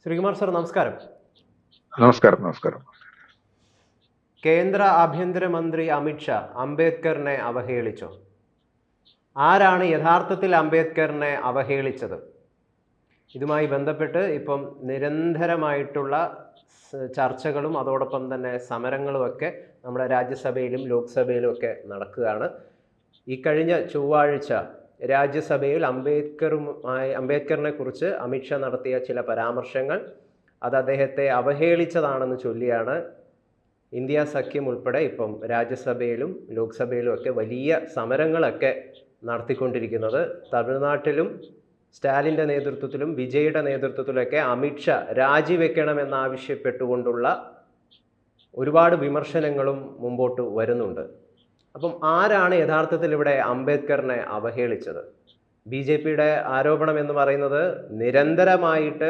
Sreekumar sir, നമസ്കാരം. നമസ്കാരം. കേന്ദ്ര ആഭ്യന്തരമന്ത്രി അമിത്ഷാ അംബേദ്കറിനെ അവഹേളിച്ചു. ആരാണ് യഥാർത്ഥത്തിൽ അംബേദ്കറിനെ അവഹേളിച്ചത്? ഇതുമായി ബന്ധപ്പെട്ട് ഇപ്പം നിരന്തരമായിട്ടുള്ള ചർച്ചകളും അതോടൊപ്പം തന്നെ സമരങ്ങളുമൊക്കെ നമ്മുടെ രാജ്യസഭയിലും ലോക്സഭയിലും ഒക്കെ നടക്കുകയാണ്. ഈ കഴിഞ്ഞ ചൊവ്വാഴ്ച രാജ്യസഭയിൽ അംബേദ്കറിനെ കുറിച്ച് അമിത്ഷാ നടത്തിയ ചില പരാമർശങ്ങൾ അത് അദ്ദേഹത്തെ അവഹേളിച്ചതാണെന്ന് ചൊല്ലിയാണ് ഇന്ത്യ സഖ്യം ഉൾപ്പെടെ ഇപ്പം രാജ്യസഭയിലും ലോക്സഭയിലും ഒക്കെ വലിയ സമരങ്ങളൊക്കെ നടത്തിക്കൊണ്ടിരിക്കുന്നത്. തമിഴ്നാട്ടിലും സ്റ്റാലിൻ്റെ നേതൃത്വത്തിലും വിജയുടെ നേതൃത്വത്തിലൊക്കെ അമിത്ഷാ രാജിവെക്കണമെന്നാവശ്യപ്പെട്ടുകൊണ്ടുള്ള ഒരുപാട് വിമർശനങ്ങളും മുമ്പോട്ട് വരുന്നുണ്ട്. അപ്പം ആരാണ് യഥാർത്ഥത്തിൽ ഇവിടെ അംബേദ്കറിനെ അവഹേളിച്ചത്? BJPയുടെ ആരോപണം എന്ന് പറയുന്നത് നിരന്തരമായിട്ട്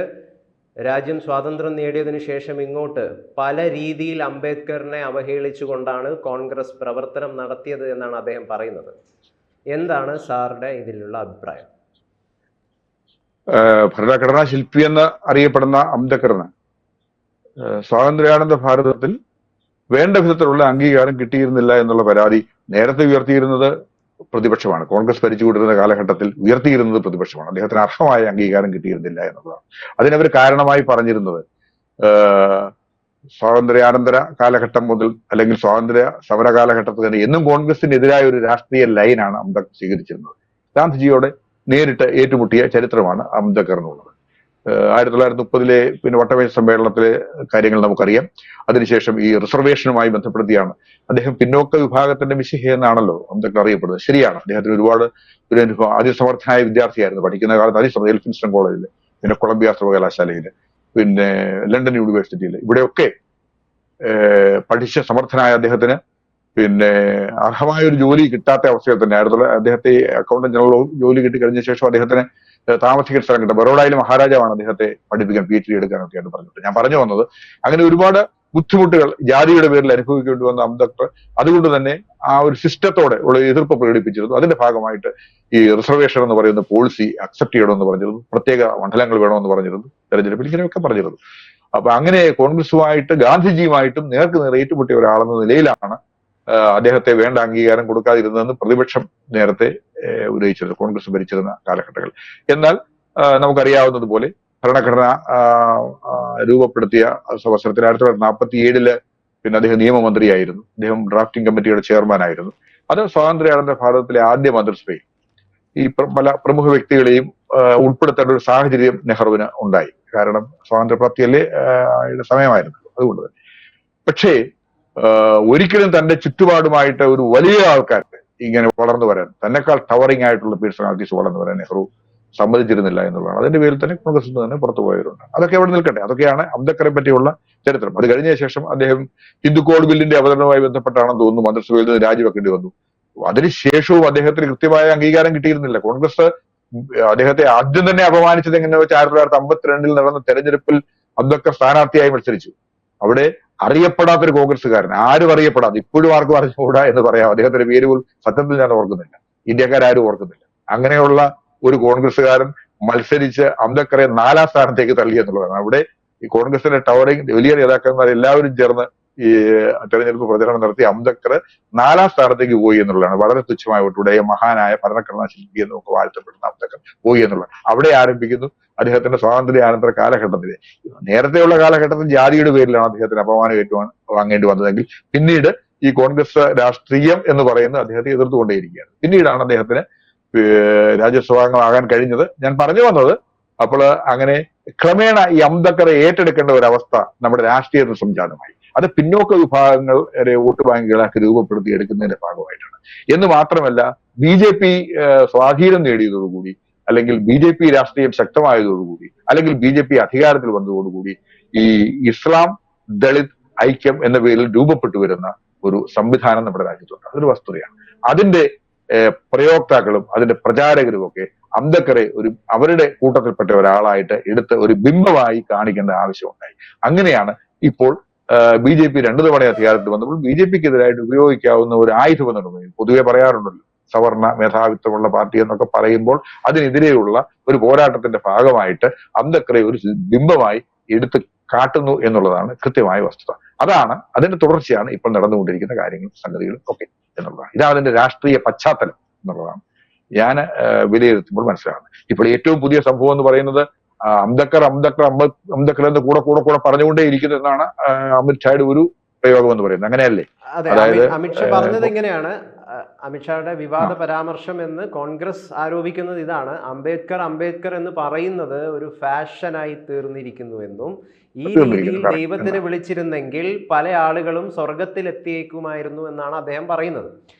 രാജ്യം സ്വാതന്ത്ര്യം നേടിയതിനു ശേഷം ഇങ്ങോട്ട് പല രീതിയിൽ അംബേദ്കറിനെ അവഹേളിച്ചുകൊണ്ടാണ് കോൺഗ്രസ് പ്രവർത്തനം നടത്തിയത് എന്നാണ് അദ്ദേഹം പറയുന്നത്. എന്താണ് സാറുടെ ഇതിലുള്ള അഭിപ്രായം? ഭരണഘടനാ ശില്പി എന്ന് അറിയപ്പെടുന്ന അംബേദ്കറിന് സ്വാതന്ത്ര്യാനന്ദ ഭാരതത്തിൽ വേണ്ട വിധത്തിലുള്ള അംഗീകാരം കിട്ടിയിരുന്നില്ല എന്നുള്ള പരാതി നേരത്തെ ഉയർത്തിയിരുന്നത് പ്രതിപക്ഷമാണ്. കോൺഗ്രസ് ഭരിച്ചുകൊണ്ടിരുന്ന കാലഘട്ടത്തിൽ ഉയർത്തിയിരുന്നത് പ്രതിപക്ഷമാണ്. അദ്ദേഹത്തിന് അർഹമായ അംഗീകാരം കിട്ടിയിരുന്നില്ല എന്നുള്ളതാണ്. അതിനവർ കാരണമായി പറഞ്ഞിരുന്നത് സ്വാതന്ത്ര്യാനന്തര കാലഘട്ടം മുതൽ അല്ലെങ്കിൽ സ്വാതന്ത്ര്യ സമര കാലഘട്ടത്തിൽ തന്നെ എന്നും കോൺഗ്രസിനെതിരായ ഒരു രാഷ്ട്രീയ ലൈനാണ് അംബേദ്കർ സ്വീകരിച്ചിരുന്നത്. ഗാന്ധിജിയോടെ നേരിട്ട് ഏറ്റുമുട്ടിയ ചരിത്രമാണ് അംബേദ്കറിനുള്ളത്. 1930 പിന്നെ വട്ടമേശ സമ്മേളനത്തിലെ കാര്യങ്ങൾ നമുക്കറിയാം. അതിനുശേഷം ഈ റിസർവേഷനുമായി ബന്ധപ്പെടുത്തിയാണ് അദ്ദേഹം പിന്നോക്ക വിഭാഗത്തിന്റെ മിശിഹ എന്നാണല്ലോ അംബേദ്കർ അറിയപ്പെടുന്നത്. ശരിയാണ്, അദ്ദേഹത്തിന് ഒരുപാട് ദുരനുഭവം. അതിസമർത്ഥനായ വിദ്യാർത്ഥിയായിരുന്നു. പഠിക്കുന്ന കാലത്ത് എൽഫിൻസ്റ്റൺ കോളേജിൽ, പിന്നെ കൊളംബിയ സർവകലാശാലയിൽ, പിന്നെ ലണ്ടൻ യൂണിവേഴ്സിറ്റിയിൽ, ഇവിടെയൊക്കെ പഠിച്ച സമർത്ഥനായ അദ്ദേഹത്തിന് പിന്നെ അർഹമായ ഒരു ജോലി കിട്ടാത്ത അവസ്ഥയിൽ തന്നെ അദ്ദേഹത്തെ അക്കൗണ്ടന്റ് ജനറൽ ജോലി കിട്ടി കഴിഞ്ഞ ശേഷം അദ്ദേഹത്തിന് താമസിക്കുന്ന സ്ഥലം കിട്ടും. ബറോഡയിലെ മഹാരാജാവാണ് അദ്ദേഹത്തെ പഠിപ്പിക്കാൻ PhD എടുക്കാനൊക്കെ ആയിട്ട് പറഞ്ഞിട്ട്. ഞാൻ പറഞ്ഞു വന്നത്, അങ്ങനെ ഒരുപാട് ബുദ്ധിമുട്ടുകൾ ജാതിയുടെ പേരിൽ അനുഭവിക്കേണ്ടി വന്ന അംബേദ്കർ അതുകൊണ്ട് തന്നെ ആ ഒരു സിസ്റ്റത്തോടെ ഉള്ള എതിർപ്പ് പ്രകടിപ്പിച്ചിരുന്നു. അതിന്റെ ഭാഗമായിട്ട് ഈ റിസർവേഷൻ എന്ന് പറയുന്ന പോളിസി അക്സെപ്റ്റ് ചെയ്യണമെന്ന് പറഞ്ഞിരുന്നു. പ്രത്യേക മണ്ഡലങ്ങൾ വേണമെന്ന് പറഞ്ഞിരുന്നു. തെരഞ്ഞെടുപ്പിൽ ഇങ്ങനെയൊക്കെ പറഞ്ഞിരുന്നു. അപ്പൊ അങ്ങനെ കോൺഗ്രസുമായിട്ട് ഗാന്ധിജിയുമായിട്ടും നേർ ഏറ്റുമുട്ടിയ ഒരാളെന്ന നിലയിലാണ് അദ്ദേഹത്തെ വേണ്ട അംഗീകാരം കൊടുക്കാതിരുന്നതെന്ന് പ്രതിപക്ഷം നേരത്തെ ഉന്നയിച്ചിരുന്നു, കോൺഗ്രസ് ഭരിച്ചിരുന്ന കാലഘട്ടങ്ങളിൽ. എന്നാൽ നമുക്കറിയാവുന്നതുപോലെ ഭരണഘടന രൂപപ്പെടുത്തിയ അവസരത്തിൽ 1947 പിന്നെ അദ്ദേഹം നിയമമന്ത്രിയായിരുന്നു. അദ്ദേഹം ഡ്രാഫ്റ്റിംഗ് കമ്മിറ്റിയുടെ ചെയർമാനായിരുന്നു. അത് സ്വാതന്ത്ര്യാനന്തര ഭാരതത്തിലെ ആദ്യ മന്ത്രിസഭയിൽ ഈ പല പ്രമുഖ വ്യക്തികളെയും ഉൾപ്പെടുത്തേണ്ട ഒരു സാഹചര്യം നെഹ്റുവിന് ഉണ്ടായി. കാരണം സ്വാതന്ത്ര്യപ്രാപ്തിയല്ലേ സമയമായിരുന്നു. അതുകൊണ്ട് തന്നെ പക്ഷേ ഒരിക്കലും തന്റെ ചുറ്റുപാടുമായിട്ട് ഒരു വലിയ ആൾക്കാർ ഇങ്ങനെ വളർന്നു വരാൻ, തന്നെക്കാൾ ടവറിംഗ് ആയിട്ടുള്ള പേഴ്സണാലിറ്റീസ് വളർന്നു വരാൻ നെഹ്റു സമ്മതിച്ചിരുന്നില്ല എന്നുള്ളതാണ്. അതിന്റെ പേരിൽ തന്നെ കോൺഗ്രസിൽ നിന്ന് തന്നെ പുറത്തു പോയവരുണ്ട്. അതൊക്കെ അവിടെ നിൽക്കട്ടെ. അതൊക്കെയാണ് അംബേദ്കറെ പറ്റിയുള്ള ചരിത്രം. അത് കഴിഞ്ഞ ശേഷം അദ്ദേഹം ഹിന്ദു കോഡ് ബില്ലിന്റെ അവതരണവുമായി ബന്ധപ്പെട്ടാണെന്ന് തോന്നുന്നു മന്ത്രിസഭയിൽ നിന്ന് രാജിവെക്കേണ്ടി വന്നു. അതിനുശേഷവും അദ്ദേഹത്തിന് കൃത്യമായ അംഗീകാരം കിട്ടിയിരുന്നില്ല. കോൺഗ്രസ് അദ്ദേഹത്തെ ആദ്യം തന്നെ അപമാനിച്ചത് എങ്ങനെയാ വെച്ചാൽ 1952 നടന്ന തെരഞ്ഞെടുപ്പിൽ അംബേദ്കർ സ്ഥാനാർത്ഥിയായി മത്സരിച്ചു. അവിടെ അറിയപ്പെടാത്തൊരു കോൺഗ്രസ്സുകാരൻ, ആരും അറിയപ്പെടാതെ, ഇപ്പോഴും ആർക്കും അറിഞ്ഞുകൂടാ എന്ന് പറയാം. അദ്ദേഹത്തിന്റെ പേര് പോലും സത്യത്തിൽ ഞാൻ ഓർക്കുന്നില്ല, ഇന്ത്യക്കാരും ഓർക്കുന്നില്ല. അങ്ങനെയുള്ള ഒരു കോൺഗ്രസ്സുകാരൻ മത്സരിച്ച് അംബേദ്കറെ 4ാം സ്ഥാനത്തേക്ക് തള്ളി എന്നുള്ളതാണ്. അവിടെ ഈ കോൺഗ്രസിന്റെ ടവറിംഗ് വലിയ നേതാക്കന്മാർ എല്ലാവരും ചേർന്ന് ഈ തെരഞ്ഞെടുപ്പ് പ്രചരണം നടത്തി അംബേദ്കർ 4ാം സ്ഥാനത്തേക്ക് പോയി എന്നുള്ളതാണ്. വളരെ തുച്ഛമായ വോട്ടോടെ മഹാനായ ഭരണഘടനാ ശില്പി എന്ന് നമുക്ക് വാഴ്ത്തപ്പെടുന്ന അംബേദ്കർ പോയി എന്നുള്ളതാണ്. അവിടെ ആരംഭിക്കുന്നു അദ്ദേഹത്തിന്റെ സ്വാതന്ത്ര്യാനന്തര കാലഘട്ടത്തിലെ. നേരത്തെയുള്ള കാലഘട്ടത്തിൽ ജാതിയുടെ പേരിലാണ് അദ്ദേഹത്തിന് അപമാനം വാങ്ങേണ്ടി വന്നതെങ്കിൽ പിന്നീട് ഈ കോൺഗ്രസ് രാഷ്ട്രീയം എന്ന് പറയുന്നത് അദ്ദേഹത്തെ എതിർത്തുകൊണ്ടേയിരിക്കുകയാണ്. പിന്നീടാണ് അദ്ദേഹത്തിന് രാജ്യസഭാംഗമാകാൻ കഴിഞ്ഞത്. ഞാൻ പറഞ്ഞു വന്നത്, അപ്പോൾ അങ്ങനെ ക്രമേണ ഈ അംബേദ്കറെ ഏറ്റെടുക്കേണ്ട ഒരു അവസ്ഥ നമ്മുടെ രാഷ്ട്രീയത്തിൽ സംജാതമായി. അത് പിന്നോക്ക വിഭാഗങ്ങൾ വോട്ട് ബാങ്കുകളാക്കി രൂപപ്പെടുത്തിയെടുക്കുന്നതിന്റെ ഭാഗമായിട്ടാണ്. എന്ന് മാത്രമല്ല, BJP സ്വാധീനം നേടിയതോടുകൂടി, അല്ലെങ്കിൽ BJP രാഷ്ട്രീയം ശക്തമായതോടുകൂടി, അല്ലെങ്കിൽ BJP അധികാരത്തിൽ വന്നതോടുകൂടി ഈ ഇസ്ലാം ദളിത് ഐക്യം എന്ന പേരിൽ രൂപപ്പെട്ടു വരുന്ന ഒരു സംവിധാനം നമ്മുടെ രാജ്യത്തുണ്ട്. അതൊരു വസ്തുതയാണ്. അതിന്റെ പ്രയോക്താക്കളും അതിന്റെ പ്രചാരകരും ഒക്കെ അംബേദ്കറെ അവരുടെ കൂട്ടത്തിൽപ്പെട്ട ഒരാളായിട്ട് എടുത്ത് ഒരു ബിംബമായി കാണിക്കേണ്ട ആവശ്യമുണ്ടായി. അങ്ങനെയാണ് ഇപ്പോൾ BJP 2 തവണ അധികാരത്തിൽ വന്നപ്പോൾ BJPക്കെതിരായിട്ട് ഉപയോഗിക്കാവുന്ന ഒരു ആയുധം എന്നുള്ളത് പൊതുവെ പറയാറുണ്ടല്ലോ, സവർണ മേധാവിത്വമുള്ള പാർട്ടി എന്നൊക്കെ പറയുമ്പോൾ അതിനെതിരെയുള്ള ഒരു പോരാട്ടത്തിന്റെ ഭാഗമായിട്ട് അംബേദ്കറെ ഒരു ബിംബമായി എടുത്ത് കാട്ടുന്നു എന്നുള്ളതാണ് കൃത്യമായ വസ്തുത. അതിന്റെ തുടർച്ചയാണ് ഇപ്പോൾ നടന്നുകൊണ്ടിരിക്കുന്ന കാര്യങ്ങളും സംഗതികളും ഒക്കെ എന്നുള്ളതാണ്. ഇതാണ് അതിന്റെ രാഷ്ട്രീയ പശ്ചാത്തലം എന്നുള്ളതാണ് ഞാൻ വിലയിരുത്തുമ്പോൾ മനസ്സിലാകുന്നത്. ഇപ്പോൾ ഏറ്റവും പുതിയ സംഭവം എന്ന് പറയുന്നത് അംബേദ്കർ എന്ന് കൂടെ പറഞ്ഞുകൊണ്ടേ ഇരിക്കുന്നു എന്നാണ് അമിത്ഷായുടെ ഒരു പ്രയോഗം എന്ന് പറയുന്നത്. അങ്ങനെയല്ലേ? അതെ, അമിത്ഷാ പറഞ്ഞത് ഇങ്ങനെയാണ്. അമിത്ഷായുടെ വിവാദ പരാമർശം എന്ന് കോൺഗ്രസ് ആരോപിക്കുന്നത് ഇതാണ്: അംബേദ്കർ എന്ന് പറയുന്നത് ഒരു ഫാഷനായി തീർന്നിരിക്കുന്നു എന്നും ഈ രീതിയിൽ ദൈവത്തിന് വിളിച്ചിരുന്നെങ്കിൽ പല ആളുകളും സ്വർഗത്തിൽ എത്തിയേക്കുമായിരുന്നു എന്നാണ് അദ്ദേഹം പറയുന്നത്.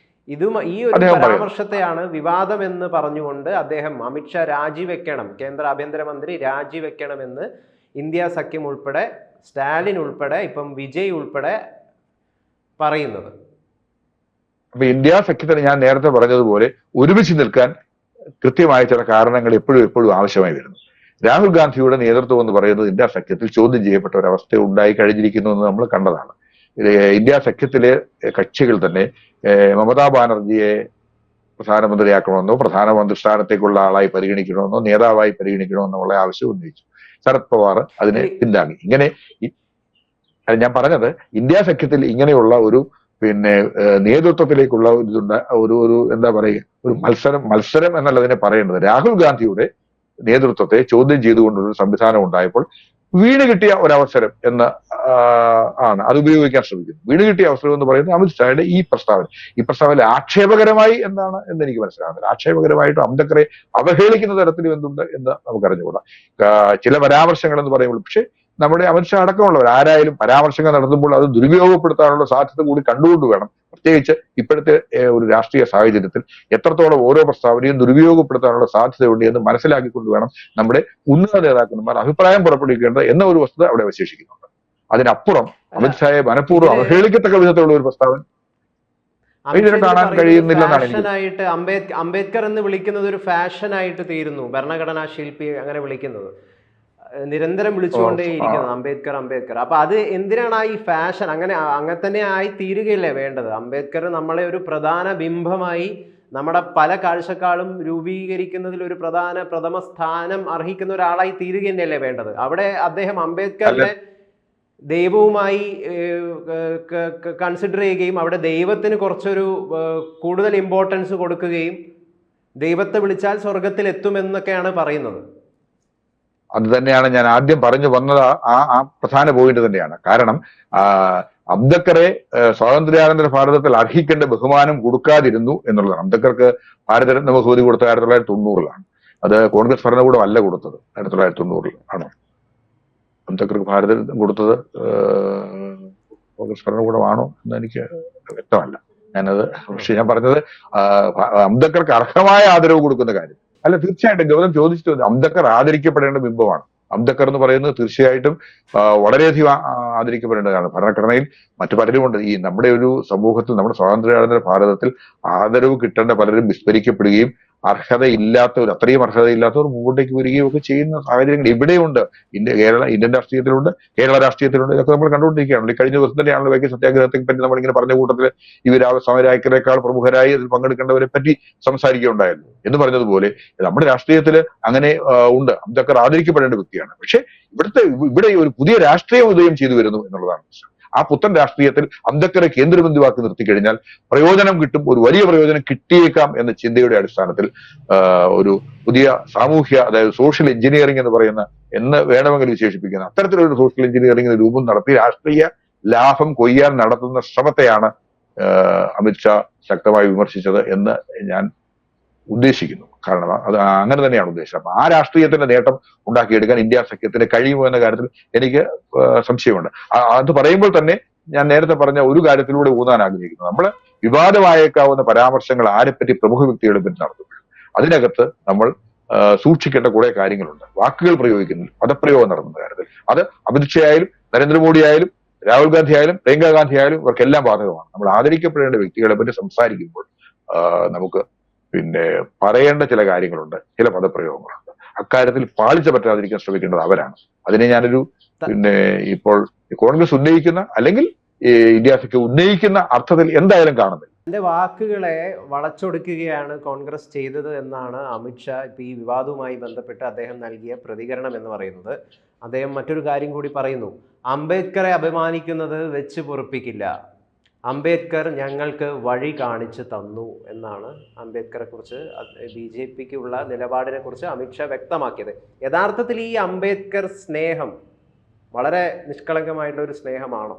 ഈ ഒരു പരാമർശത്തെയാണ് വിവാദം എന്ന് പറഞ്ഞുകൊണ്ട് അമിത്ഷാ രാജിവെക്കണം, കേന്ദ്ര ആഭ്യന്തരമന്ത്രി രാജിവെക്കണമെന്ന് ഇന്ത്യ സഖ്യം ഉൾപ്പെടെ, സ്റ്റാലിൻ ഉൾപ്പെടെ, ഇപ്പം വിജയ് ഉൾപ്പെടെ പറയുന്നത്. അപ്പൊ ഇന്ത്യ സഖ്യത്തിന് ഞാൻ നേരത്തെ പറഞ്ഞതുപോലെ ഒരുമിച്ച് നിൽക്കാൻ കൃത്യമായ ചില കാരണങ്ങൾ എപ്പോഴും ആവശ്യമായി വരുന്നു. രാഹുൽ ഗാന്ധിയുടെ നേതൃത്വം എന്ന് പറയുന്നത് ഇന്ത്യ സഖ്യത്തിൽ ചോദ്യം ചെയ്യപ്പെട്ട ഒരവസ്ഥ ഉണ്ടായി കഴിഞ്ഞിരിക്കുന്നു എന്ന് നമ്മൾ കണ്ടതാണ്. ഇന്ത്യ സഖ്യത്തിലെ കക്ഷികൾ തന്നെ മമതാ ബാനർജിയെ പ്രധാനമന്ത്രിയാക്കണമെന്നോ പ്രധാനമന്ത്രി സ്ഥാനത്തേക്കുള്ള ആളായി പരിഗണിക്കണമെന്നോ നേതാവായി പരിഗണിക്കണമെന്നുള്ള ആവശ്യം ഉന്നയിച്ചു. ശരത് പവാർ അതിനെ പിന്താങ്ങി. ഇങ്ങനെ ഞാൻ പറഞ്ഞത്, ഇന്ത്യ സഖ്യത്തിൽ ഇങ്ങനെയുള്ള ഒരു നേതൃത്വത്തിലേക്കുള്ള ഒരു എന്താ പറയുക, ഒരു മത്സരം എന്നല്ലതിനെ പറയേണ്ടത്. രാഹുൽ ഗാന്ധിയുടെ നേതൃത്വത്തെ ചോദ്യം ചെയ്തുകൊണ്ടൊരു സംവിധാനം ഉണ്ടായപ്പോൾ വീണ് കിട്ടിയ ഒരവസരം എന്ന് അത് ഉപയോഗിക്കാൻ ശ്രമിക്കുന്നു. വീണ് കിട്ടിയ അവസരം എന്ന് പറയുന്നത് അമിത്ഷായുടെ ഈ പ്രസ്താവന ആക്ഷേപകരമായി എന്നാണ് എന്ന് എനിക്ക് മനസ്സിലാകുന്നത്. ആക്ഷേപകരമായിട്ടും അംബേദ്കറെ അവഹേളിക്കുന്ന തരത്തിലും എന്തുണ്ട് എന്ന് നമുക്കറിഞ്ഞുകൂടാ. ചില പരാമർശങ്ങൾ എന്ന് പറയുമ്പോൾ പക്ഷെ നമ്മുടെ അമിത്ഷാ അടക്കമുള്ളവർ ആരായാലും പരാമർശങ്ങൾ നടത്തുമ്പോൾ അത് ദുരുപയോഗപ്പെടുത്താനുള്ള സാധ്യത കൂടി കണ്ടുകൊണ്ട് വേണം. പ്രത്യേകിച്ച് ഇപ്പോഴത്തെ ഒരു രാഷ്ട്രീയ സാഹചര്യത്തിൽ എത്രത്തോളം ഓരോ പ്രസ്താവനയും ദുരുപയോഗപ്പെടുത്താനുള്ള സാധ്യതയുണ്ട് എന്ന് മനസ്സിലാക്കിക്കൊണ്ട് വേണം നമ്മുടെ ഉന്നത നേതാക്കന്മാർ അഭിപ്രായം പുറപ്പെടുവിക്കേണ്ടത് എന്ന ഒരു വസ്തുത അവിടെ അവശേഷിക്കുന്നുണ്ട്. അതിനപ്പുറം അമിത്ഷായെ മനഃപൂർവ്വം അവഹേളിക്കത്തക്ക വിധത്തിലുള്ള ഒരു പ്രസ്താവന കാണാൻ കഴിയുന്നില്ലെന്നാണ് എനിക്ക്. അംബേദ്കർ എന്ന് വിളിക്കുന്നത് ഒരു ഫാഷനായിട്ട് തീരുന്നു, ഭരണഘടനാ ശില്പി അങ്ങനെ വിളിക്കുന്നത്, നിരന്തരം വിളിച്ചുകൊണ്ടേയിരിക്കുന്നത് അംബേദ്കർ. അപ്പൊ അത് എന്തിനാണ് ഈ ഫാഷൻ? അങ്ങനെ തന്നെ ആയി തീരുകയല്ലേ വേണ്ടത്? അംബേദ്കർ നമ്മളെ ഒരു പ്രധാന ബിംബമായി നമ്മുടെ പല കാഴ്ചക്കാളും രൂപീകരിക്കുന്നതിൽ ഒരു പ്രഥമ സ്ഥാനം അർഹിക്കുന്ന ഒരാളായി തീരുക തന്നെയല്ലേ വേണ്ടത്? അവിടെ അദ്ദേഹം അംബേദ്കറിനെ ദൈവവുമായി കൺസിഡർ ചെയ്യുകയും അവിടെ ദൈവത്തിന് കുറച്ചൊരു കൂടുതൽ ഇമ്പോർട്ടൻസ് കൊടുക്കുകയും ദൈവത്തെ വിളിച്ചാൽ സ്വർഗത്തിൽ എത്തുമെന്നൊക്കെയാണ് പറയുന്നത്. അത് തന്നെയാണ് ഞാൻ ആദ്യം പറഞ്ഞു വന്നത്. ആ പ്രധാന പോയിന്റ് തന്നെയാണ്. കാരണം അംബേദ്കറെ സ്വാതന്ത്ര്യാനന്തര ഭാരതത്തിൽ അർഹിക്കേണ്ട ബഹുമാനം കൊടുക്കാതിരുന്നു എന്നുള്ളതാണ്. അംബേദ്കർക്ക് ഭാരതരത്ന ബഹുമതി കൊടുത്തത് 1990-ലാണ്. അത് കോൺഗ്രസ് ഭരണകൂടം അല്ല കൊടുത്തത്. 1990 ആണോ അംബേദ്കർക്ക് ഭാരതരത്നം കൊടുത്തത്? കോൺഗ്രസ് ഭരണകൂടമാണോ എന്ന് എനിക്ക് വ്യക്തമല്ല. പക്ഷെ ഞാൻ പറഞ്ഞത് അംബേദ്കർക്ക് അർഹമായ ആദരവ് കൊടുക്കുന്ന കാര്യം അല്ല. തീർച്ചയായിട്ടും ഗൗതം ചോദിച്ചിട്ട് അംബേദ്കർ ആദരിക്കപ്പെടേണ്ട ബിംബമാണ്. അംബേദ്കർ എന്ന് പറയുന്നത് തീർച്ചയായിട്ടും വളരെയധികം ആദരിക്കപ്പെടേണ്ടതാണ്. ഭരണഘടനയിൽ മറ്റു പലരുമുണ്ട്. ഈ നമ്മുടെ ഒരു സമൂഹത്തിൽ, നമ്മുടെ സ്വാതന്ത്ര്യാനന്തര ഭാരതത്തിൽ ആദരവ് കിട്ടേണ്ട പലരും വിസ്മരിക്കപ്പെടുകയും അത്രയും അർഹതയില്ലാത്തവർ മുമ്പോട്ടേക്ക് വരികയും ഒക്കെ ചെയ്യുന്ന സാഹചര്യങ്ങൾ ഇവിടെയുണ്ട്. ഇന്ത്യൻ രാഷ്ട്രീയത്തിലുണ്ട്, കേരള രാഷ്ട്രീയത്തിലുണ്ട്. ഇതൊക്കെ നമ്മൾ കണ്ടുകൊണ്ടിരിക്കുകയാണ്. കഴിഞ്ഞ ദിവസം തന്നെയാണ് വൈക്കം സത്യാഗ്രഹത്തെ പറ്റി നമ്മളിങ്ങനെ പറഞ്ഞ കൂട്ടത്തിൽ ഇവർ സമരായക്കരെക്കാൾ പ്രമുഖരായി അതിൽ പങ്കെടുക്കേണ്ടവരെ പറ്റി സംസാരിക്കുകയുണ്ടായിരുന്നു. എന്ന് പറഞ്ഞതുപോലെ നമ്മുടെ രാഷ്ട്രീയത്തിൽ അങ്ങനെ ഉണ്ട്. അംബേദ്കർ ആദരിക്കപ്പെടേണ്ട വ്യക്തിയാണ്. പക്ഷെ ഇവിടെ ഒരു പുതിയ രാഷ്ട്രീയം ഉദയം ചെയ്തു വരുന്നു എന്നുള്ളതാണ് പ്രശ്നം. ആ പുത്തൻ രാഷ്ട്രീയത്തിൽ അംബേദ്കറെ കേന്ദ്രബിന്ദുവാക്കി നിർത്തിക്കഴിഞ്ഞാൽ പ്രയോജനം കിട്ടും, ഒരു വലിയ പ്രയോജനം കിട്ടിയേക്കാം എന്ന ചിന്തയുടെ അടിസ്ഥാനത്തിൽ ഒരു പുതിയ സാമൂഹ്യ, അതായത് സോഷ്യൽ എഞ്ചിനീയറിംഗ് എന്ന് വേണമെങ്കിൽ വിശേഷിപ്പിക്കുന്ന അത്തരത്തിലൊരു സോഷ്യൽ എഞ്ചിനീയറിംഗിന് രൂപം നടത്തി രാഷ്ട്രീയ ലാഭം കൊയ്യാൻ നടത്തുന്ന ശ്രമത്തെയാണ് അമിത്ഷാ ശക്തമായി വിമർശിച്ചത് എന്ന് ഞാൻ ഉദ്ദേശിക്കുന്നു. കാരണം അത് അങ്ങനെ തന്നെയാണ് ഉദ്ദേശം. അപ്പൊ ആ രാഷ്ട്രീയത്തിന്റെ നേട്ടം ഉണ്ടാക്കിയെടുക്കാൻ ഇന്ത്യ സഖ്യത്തിന് കഴിയുമോ എന്ന കാര്യത്തിൽ എനിക്ക് സംശയമുണ്ട്. അത് പറയുമ്പോൾ തന്നെ ഞാൻ നേരത്തെ പറഞ്ഞ ഒരു കാര്യത്തിലൂടെ ഊന്നാൻ ആഗ്രഹിക്കുന്നു. നമ്മൾ വിവാദമായേക്കാവുന്ന പരാമർശങ്ങൾ ആരെപ്പറ്റി പ്രമുഖ വ്യക്തികളെ പറ്റി നടത്തുമ്പോൾ അതിനകത്ത് നമ്മൾ സൂക്ഷിക്കേണ്ട കുറെ കാര്യങ്ങളുണ്ട്. വാക്കുകൾ പ്രയോഗിക്കുന്നില്ല, പദപ്രയോഗം നടത്തുന്ന കാര്യത്തിൽ അത് അമിത്ഷാ ആയാലും നരേന്ദ്രമോദി ആയാലും രാഹുൽ ഗാന്ധി ആയാലും പ്രിയങ്ക ഗാന്ധി ആയാലും ഇവർക്കെല്ലാം ബാധകമാണ്. നമ്മൾ ആദരിക്കപ്പെടേണ്ട വ്യക്തികളെ പറ്റി സംസാരിക്കുമ്പോൾ നമുക്ക് പറയേണ്ട ചില കാര്യങ്ങളുണ്ട്, ചില പദപ്രയോഗങ്ങളുണ്ട്. അക്കാര്യത്തിൽ പാളിച്ച പറ്റാതിരിക്കാൻ ശ്രമിക്കേണ്ടത് അവരാണ്. അതിനെ ഞാനൊരു ഇപ്പോൾ കോൺഗ്രസ് ഉന്നയിക്കുന്ന അല്ലെങ്കിൽ ഇന്ത്യ സഖ്യം ഉന്നയിക്കുന്ന അർത്ഥത്തിൽ എന്തായാലും കാണുന്നില്ല. എന്റെ വാക്കുകളെ വളച്ചൊടുക്കുകയാണ് കോൺഗ്രസ് ചെയ്തത് എന്നാണ് അമിത്ഷാ ഇപ്പൊ ഈ വിവാദവുമായി ബന്ധപ്പെട്ട് അദ്ദേഹം നൽകിയ പ്രതികരണം എന്ന് പറയുന്നത്. അദ്ദേഹം മറ്റൊരു കാര്യം കൂടി പറയുന്നു. അംബേദ്കറെ അപമാനിക്കുന്നത് വെച്ച് പൊറുപ്പിക്കില്ല, അംബേദ്കർ ഞങ്ങൾക്ക് വഴി കാണിച്ചു തന്നു എന്നാണ് അംബേദ്കറെ കുറിച്ച് BJPക്കുള്ള നിലപാടിനെ കുറിച്ച് അമിത്ഷാ വ്യക്തമാക്കിയത്. യഥാർത്ഥത്തിൽ ഈ അംബേദ്കർ സ്നേഹം വളരെ നിഷ്കളങ്കമായിട്ടുള്ള ഒരു സ്നേഹമാണോ?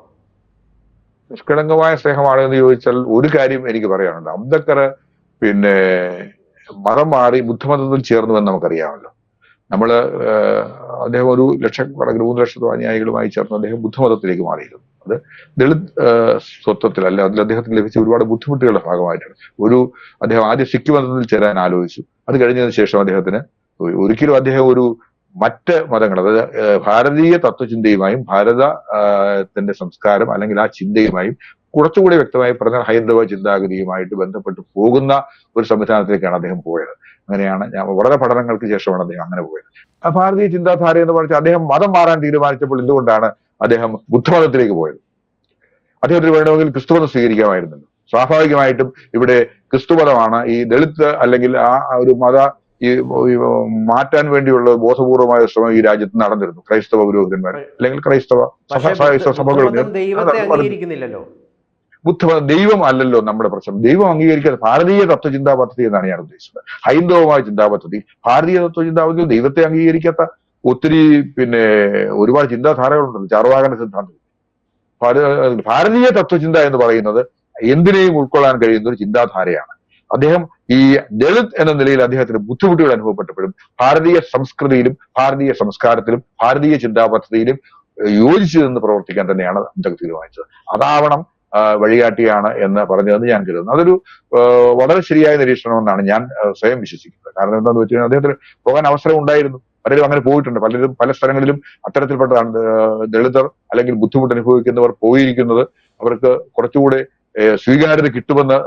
നിഷ്കളങ്കമായ സ്നേഹമാണ് എന്ന് ചോദിച്ചാൽ ഒരു കാര്യം എനിക്ക് പറയാനുണ്ട്. അംബേദ്കർ പിന്നെ മതം മാറി ബുദ്ധമതത്തിൽ ചേർന്നു എന്ന് നമുക്കറിയാമല്ലോ. നമ്മള് അദ്ദേഹം ഒരു ലക്ഷക്കണക്കിന് 3 ലക്ഷത്തോളം അനുയായികളുമായി ചേർന്ന് അദ്ദേഹം ബുദ്ധമതത്തിലേക്ക് മാറിയിരുന്നു. അത് ദളിത് സ്വത്വത്തിൽ അല്ല, അതിൽ അദ്ദേഹത്തിന് ലഭിച്ച ഒരുപാട് ബുദ്ധിമുട്ടുകളുടെ ഭാഗമായിട്ടാണ്. അദ്ദേഹം ആദ്യം സിഖ് മതത്തിൽ ചേരാൻ ആലോചിച്ചു. അത് കഴിഞ്ഞതിന് ശേഷം അദ്ദേഹത്തിന് ഒരിക്കലും അദ്ദേഹം മറ്റ് മതങ്ങൾ, അതായത് ഭാരതീയ തത്വചിന്തയുമായും ഭാരതത്തിന്റെ സംസ്കാരം അല്ലെങ്കിൽ ആ ചിന്തയുമായും കുറച്ചുകൂടി വ്യക്തമായി പറഞ്ഞ ഹൈന്ദവ ചിന്താഗതിയുമായിട്ട് ബന്ധപ്പെട്ട് പോകുന്ന ഒരു സംവിധാനത്തിലേക്കാണ് അദ്ദേഹം പോയത്. അങ്ങനെയാണ് വളരെ പഠനങ്ങൾക്ക് ശേഷമാണ് അദ്ദേഹം അങ്ങനെ പോയത്. ആ ഭാരതീയ ചിന്താധാര എന്ന് പറഞ്ഞാൽ അദ്ദേഹം മതം മാറാൻ തീരുമാനിച്ചപ്പോൾ എന്തുകൊണ്ടാണ് അദ്ദേഹം ബുദ്ധമതത്തിലേക്ക് പോയത്? അദ്ദേഹത്തിന് വേണമെങ്കിൽ ക്രിസ്തുമതം സ്വീകരിക്കാമായിരുന്നല്ലോ. സ്വാഭാവികമായിട്ടും ഇവിടെ ക്രിസ്തുമതമാണ് ഈ ദളിത് അല്ലെങ്കിൽ ആ ഒരു ഈ മാറ്റാൻ വേണ്ടിയുള്ള ബോധപൂർവമായ ശ്രമം ഈ രാജ്യത്ത് നടന്നിരുന്നു. ക്രൈസ്തവ പുരോഹിതന്മാർ അല്ലെങ്കിൽ ക്രൈസ്തവ സഭകൾ. ബുദ്ധമതം ദൈവം അല്ലല്ലോ നമ്മുടെ പ്രശ്നം. ദൈവം അംഗീകരിക്കാതെ ഭാരതീയ തത്വചിന്താ പദ്ധതി എന്നാണ് ഞാൻ ഉദ്ദേശിച്ചത്. ഹൈന്ദവമായ ചിന്താ പദ്ധതി, ഭാരതീയ തത്വചിന്താ പദ്ധതി ദൈവത്തെ അംഗീകരിക്കാത്ത ഒത്തിരി ഒരുപാട് ചിന്താധാരകളുണ്ടല്ലോ. ചാർവാകന്റെ സിദ്ധാന്തം. ഭാരതീയ തത്വചിന്ത എന്ന് പറയുന്നത് എന്തിനേയും ഉൾക്കൊള്ളാൻ കഴിയുന്ന ഒരു ചിന്താധാരയാണ്. അദ്ദേഹം ഈ ദളിത് എന്ന നിലയിൽ അദ്ദേഹത്തിന് ബുദ്ധിമുട്ടുകൾ അനുഭവപ്പെട്ടപ്പോഴും ഭാരതീയ സംസ്കൃതിയിലും ഭാരതീയ സംസ്കാരത്തിലും ഭാരതീയ ചിന്താ പദ്ധതിയിലും യോജിച്ചു നിന്ന് പ്രവർത്തിക്കാൻ തന്നെയാണ് അദ്ദേഹം തീരുമാനിച്ചത്. അതാവണം വഴികാട്ടിയാണ് എന്ന് പറഞ്ഞതെന്ന് ഞാൻ കരുതുന്നു. അതൊരു വളരെ ശരിയായ നിരീക്ഷണമെന്നാണ് ഞാൻ സ്വയം വിശ്വസിക്കുന്നത്. കാരണം എന്താണെന്ന് വെച്ച് കഴിഞ്ഞാൽ അദ്ദേഹത്തിന് പോകാൻ അവസരം ഉണ്ടായിരുന്നു. പലരും അങ്ങനെ പോയിട്ടുണ്ട്. പല സ്ഥലങ്ങളിലും അത്തരത്തിൽപ്പെട്ടതാണ്. ദളിതർ അല്ലെങ്കിൽ ബുദ്ധിമുട്ട് അനുഭവിക്കുന്നവർ പോയിരിക്കുന്നത് അവർക്ക് കുറച്ചുകൂടെ സ്വീകാര്യത കിട്ടുമെന്ന്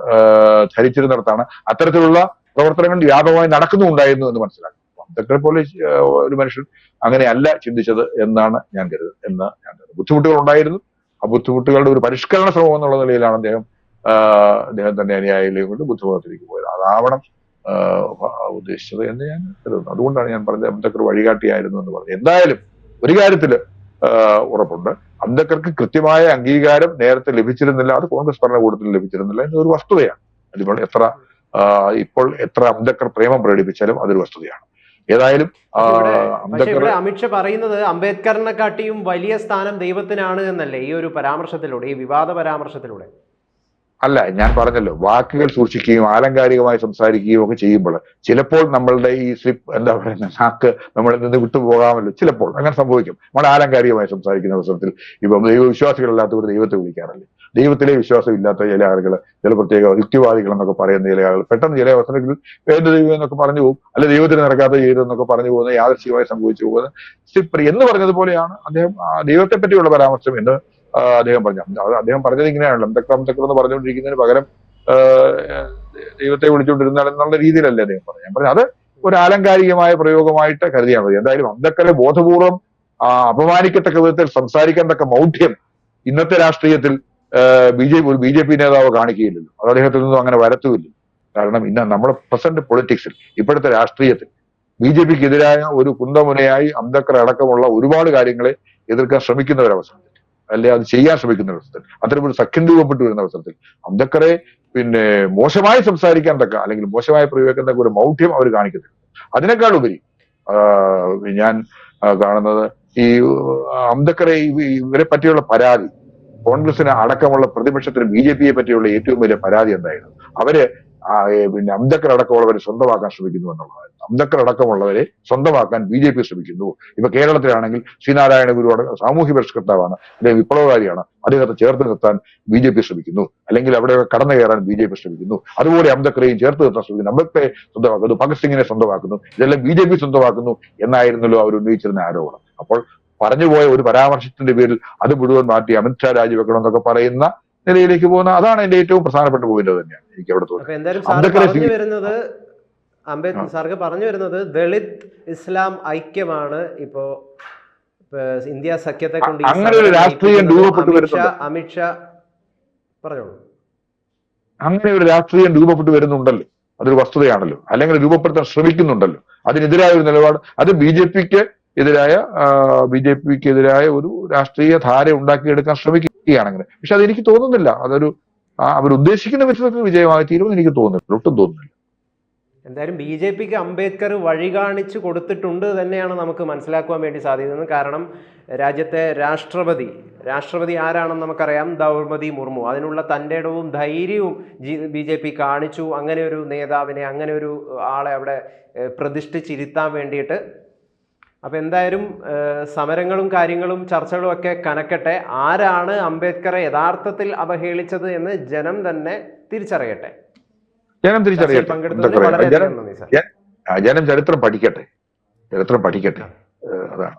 ധരിച്ചിരുന്നിടത്താണ് അത്തരത്തിലുള്ള പ്രവർത്തനങ്ങൾ വ്യാപകമായി നടക്കുന്നുണ്ടായിരുന്നു എന്ന് മനസ്സിലാക്കും. അംബേദ്കറെ പോലെ ഒരു മനുഷ്യൻ അങ്ങനെയല്ല ചിന്തിച്ചത് എന്നാണ് ഞാൻ കരുതുന്നത്. ബുദ്ധിമുട്ടുകൾ ഉണ്ടായിരുന്നു. ആ ബുദ്ധിമുട്ടുകളുടെ ഒരു പരിഷ്കരണ ശ്രമം എന്നുള്ള നിലയിലാണ് അദ്ദേഹം തന്നെ അനുയായികളെയും കൊണ്ട് ബുദ്ധമതത്തിലേക്ക് പോയത്. അതാവണം ഉദ്ദേശിച്ചത് എന്ന് ഞാൻ കരുതുന്നു. അതുകൊണ്ടാണ് ഞാൻ പറഞ്ഞത് അംബേദ്കർ വഴികാട്ടിയായിരുന്നു എന്ന് പറഞ്ഞത്. എന്തായാലും ഒരു കാര്യത്തില് ഉറപ്പുണ്ട്, അംബേദ്കർക്ക് കൃത്യമായ അംഗീകാരം നേരത്തെ ലഭിച്ചിരുന്നില്ല. അത് കോൺഗ്രസ് ഭരണകൂടത്തിൽ ലഭിച്ചിരുന്നില്ല എന്നൊരു വസ്തുതയാണ്. അതിപ്പോൾ ഇപ്പോൾ എത്ര അംബേദ്കർ പ്രേമം പ്രകടിപ്പിച്ചാലും അതൊരു വസ്തുതയാണ്. ഏതായാലും അമിത്ഷാ പറയുന്നത് അംബേദ്കറിനെ കാട്ടിയും വലിയ സ്ഥാനം ദൈവത്തിനാണ് എന്നല്ലേ ഈ ഒരു പരാമർശത്തിലൂടെ, ഈ വിവാദ പരാമർശത്തിലൂടെ? അല്ല, ഞാൻ പറഞ്ഞല്ലോ, വാക്കുകൾ സൂക്ഷിക്കുകയും ആലങ്കാരികമായി സംസാരിക്കുകയും ഒക്കെ ചെയ്യുമ്പോൾ ചിലപ്പോൾ നമ്മളുടെ ഈ എന്താ പറയുന്ന നാക്ക് നമ്മളിൽ നിന്ന് വിട്ടുപോകാമല്ലോ. ചിലപ്പോൾ അങ്ങനെ സംഭവിക്കും. നമ്മൾ ആലങ്കാരികമായി സംസാരിക്കുന്ന അവസരത്തിൽ ഇപ്പം ദൈവവിശ്വാസികളല്ലാത്തവർ ദൈവത്തെ വിളിക്കാറില്ലേ? ദൈവത്തിലെ വിശ്വാസം ഇല്ലാത്ത ചില ആളുകൾ, ചില പ്രത്യേക യുക്തിവാദികൾ എന്നൊക്കെ പറയുന്ന ചില ആളുകൾ പെട്ടെന്ന് ചില അവസരങ്ങളിൽ വേണ്ട ദൈവം എന്നൊക്കെ പറഞ്ഞു പോകും, അല്ലെ ദൈവത്തിന് നടക്കാത്ത ചെയ്തെന്നൊക്കെ പറഞ്ഞു പോകുന്ന യാദൃശ്ചികമായി സംഭവിച്ചു പോകുന്നത് സിപ്രി എന്ന് പറഞ്ഞതുപോലെയാണ് അദ്ദേഹം ദൈവത്തെ പറ്റിയുള്ള പരാമർശം എന്ന് അദ്ദേഹം പറഞ്ഞു. അദ്ദേഹം പറഞ്ഞത് ഇങ്ങനെയാണല്ലോ, അംബേദ്കർ എന്ന് പറഞ്ഞുകൊണ്ടിരിക്കുന്നതിന് പകരം ദൈവത്തെ വിളിച്ചുകൊണ്ടിരുന്നാൽ എന്നുള്ള രീതിയിലല്ലേ അദ്ദേഹം പറഞ്ഞു. ഞാൻ പറഞ്ഞു അത് ഒരു ആലങ്കാരികമായ പ്രയോഗമായിട്ട് കരുതിയാൽ മതി. എന്തായാലും അംബേദ്കറെ ബോധപൂർവം അപമാനിക്കത്തക്ക വിധത്തിൽ സംസാരിക്കാൻ തക്ക മൗഢ്യം ഇന്നത്തെ രാഷ്ട്രീയത്തിൽ ബി ജെ പി നേതാവ് കാണിക്കുകയില്ലല്ലോ. അത് അദ്ദേഹത്തിൽ നിന്നും അങ്ങനെ വരത്തുമില്ല. കാരണം ഇന്ന് നമ്മുടെ പ്രസന്റ് പൊളിറ്റിക്സിൽ, ഇപ്പോഴത്തെ രാഷ്ട്രീയത്തിൽ BJPക്ക് എതിരായ ഒരു കുന്തമുനയായി അംബേദ്കർ അടക്കമുള്ള ഒരുപാട് കാര്യങ്ങളെ എതിർക്കാൻ ശ്രമിക്കുന്ന ഒരവസരത്തിൽ, അല്ലെ അത് ചെയ്യാൻ ശ്രമിക്കുന്ന അവസരത്തിൽ, അത്തരമൊരു സഖ്യം രൂപപ്പെട്ടു വരുന്ന അവസരത്തിൽ അംബേദ്കറെ മോശമായി സംസാരിക്കാൻ തക്ക അല്ലെങ്കിൽ മോശമായി പ്രയോഗിക്കാൻ തക്ക ഒരു മൗഢ്യം അവർ കാണിക്കുന്നില്ല. അതിനേക്കാൾ ഉപരി ഞാൻ കാണുന്നത് ഈ അംബേദ്കറെ ഇവരെ പറ്റിയുള്ള പരാതി, കോൺഗ്രസിന് അടക്കമുള്ള പ്രതിപക്ഷത്തിന് BJPയെ പറ്റിയുള്ള ഏറ്റവും വലിയ പരാതി എന്തായിരുന്നു? അവര് അംബേദ്കർ അടക്കമുള്ളവരെ സ്വന്തമാക്കാൻ ശ്രമിക്കുന്നു എന്നുള്ളതായിരുന്നു. അംബേദ്കർ അടക്കമുള്ളവരെ സ്വന്തമാക്കാൻ BJP ശ്രമിക്കുന്നു. ഇപ്പൊ കേരളത്തിലാണെങ്കിൽ ശ്രീനാരായണ ഗുരു സാമൂഹ്യ പരിഷ്കർത്താവാണ്, അല്ലെങ്കിൽ വിപ്ലവകാരിയാണ്, അദ്ദേഹത്തെ ചേർത്ത് നിർത്താൻ BJP ശ്രമിക്കുന്നു, അല്ലെങ്കിൽ അവിടെ കടന്നു കയറാൻ BJP ശ്രമിക്കുന്നു. അതുപോലെ അംബേദ്കറെയും ചേർത്ത് നിർത്താൻ ശ്രമിക്കുന്നു, അംബേദ്കറെ സ്വന്തമാക്കുന്നു, ഭഗത് സിംഗിനെ സ്വന്തമാക്കുന്നു, ഇതെല്ലാം BJP സ്വന്തമാക്കുന്നു എന്നായിരുന്നല്ലോ അവർ ഉന്നയിച്ചിരുന്ന ആരോപണം. അപ്പോൾ പറഞ്ഞുപോയ ഒരു പരാമർശത്തിന്റെ പേരിൽ അത് മുഴുവൻ മാറ്റി അമിത്ഷാ രാജിവെക്കണം എന്നൊക്കെ പറയുന്ന നിലയിലേക്ക് പോകുന്ന, അതാണ് എന്റെ ഏറ്റവും പ്രധാനപ്പെട്ട പോയിന്റ് തന്നെയാണ് എനിക്ക് അവിടെ തോന്നുന്നത്. സാർക്ക് പറഞ്ഞു വരുന്നത് ദളിത് ഇസ്ലാം ഐക്യമാണ് ഇപ്പോ ഇന്ത്യ സഖ്യത്തെ കൊണ്ട് അങ്ങനെ ഒരു രാഷ്ട്രീയം രൂപപ്പെട്ടു വരുന്നുണ്ട്. അമിത്ഷാ പറഞ്ഞോളൂ. അങ്ങനെ ഒരു രാഷ്ട്രീയം രൂപപ്പെട്ടു വരുന്നുണ്ടല്ലോ, അതൊരു വസ്തുതയാണല്ലോ. അല്ലെങ്കിൽ രൂപപ്പെടുത്താൻ ശ്രമിക്കുന്നുണ്ടല്ലോ. അതിനെതിരായ ഒരു നിലപാട് അത് BJPക്ക് എതിരായ BJP-ക്കെതിരായ ഒരു രാഷ്ട്രീയ ധാര ഉണ്ടാക്കിയെടുക്കാൻ ശ്രമിക്കുകയാണെങ്കിൽ, പക്ഷെ അതെനിക്ക് തോന്നുന്നില്ല അതൊരു അവരുദ്ദേശിക്കുന്ന വിധത്തിൽ വിജയമായി തീരുമെന്ന് എനിക്ക് തോന്നുന്നില്ല, ഒട്ടും തോന്നുന്നില്ല. എന്തായാലും BJP-ക്ക് അംബേദ്കർ വഴി കാണിച്ചു കൊടുത്തിട്ടുണ്ട് തന്നെയാണ് നമുക്ക് മനസ്സിലാക്കുവാൻ വേണ്ടി സാധിക്കുന്നത്. കാരണം രാജ്യത്തെ രാഷ്ട്രപതി ആരാണെന്ന് നമുക്കറിയാം, ദ്രൗപദി മുർമു. അതിനുള്ള തൻ്റെ ഇടവും ധൈര്യവും BJP കാണിച്ചു. അങ്ങനെ ഒരു നേതാവിനെ, അങ്ങനെ ഒരു ആളെ അവിടെ പ്രതിഷ്ഠിച്ചിരുത്താൻ വേണ്ടിയിട്ട്. അപ്പം എന്തായാലും സമരങ്ങളും കാര്യങ്ങളും ചർച്ചകളും ഒക്കെ കനക്കട്ടെ. ആരാണ് അംബേദ്കറെ യഥാർത്ഥത്തിൽ അവഹേളിച്ചത് എന്ന് ജനം തന്നെ തിരിച്ചറിയട്ടെ. ജനം തിരിച്ചറിയട്ടെ. പങ്കെടുത്തതിന് വളരെയധികം നന്ദി സാർ. ജനം ചരിത്രം പഠിക്കട്ടെ, അതാണ്.